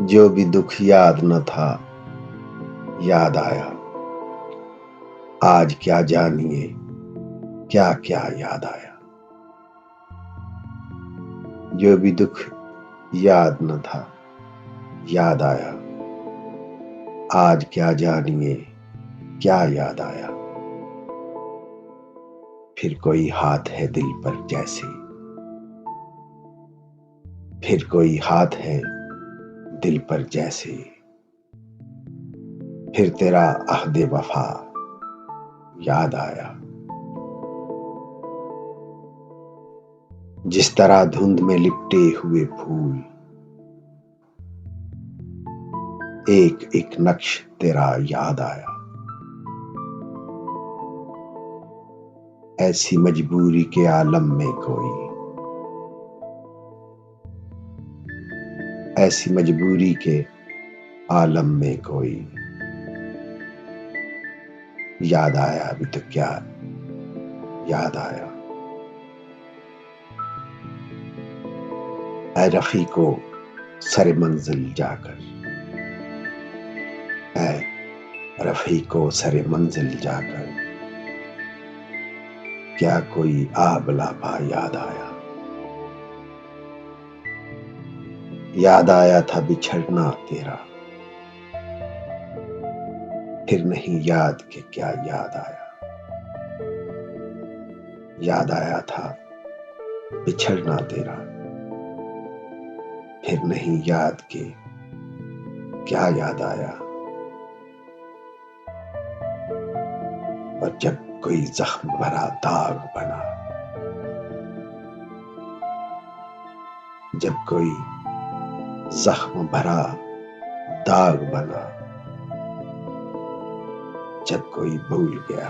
जो भी दुख याद न था, याद आया। आज क्या जानिए, क्या क्या याद आया। जो भी दुख याद न था, याद आया। आज क्या जानिए, क्या याद आया। फिर कोई हाथ है दिल पर जैसे, फिर कोई हाथ है दिल पर जैसे, फिर तेरा अहद वफा याद आया। जिस तरह धुंध में लिपटे हुए फूल, एक एक नक्श तेरा याद आया। ऐसी मजबूरी के आलम में कोई, ऐसी मजबूरी के आलम में कोई याद आया। अभी तो क्या याद आया। ऐ रफीको सरे मंजिल जाकर, ऐ रफीको सरे मंजिल जाकर, क्या कोई आबलापा याद आया। याद आया था बिछड़ना तेरा, फिर नहीं याद के क्या याद आया। याद आया था बिछड़ना तेरा, फिर नहीं याद के क्या याद आया। और जब कोई जख्म भरा दाग बना, जब कोई जख्म भरा दाग बना, जब कोई भूल गया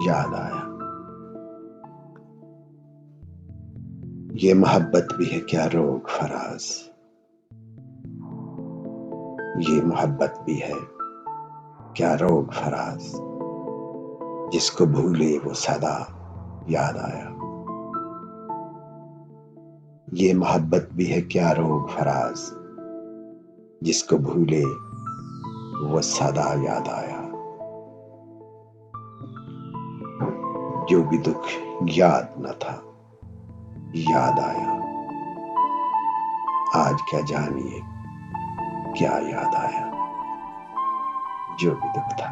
याद आया। ये मोहब्बत भी है क्या रोग फराज, ये मोहब्बत भी है क्या रोग फराज, जिसको भूले वो सदा याद आया। ये मोहब्बत भी है क्या रोग फराज, जिसको भूले वो सदा याद आया। जो भी दुख याद न था, याद आया। आज क्या जानिए, क्या याद आया। जो भी दुख था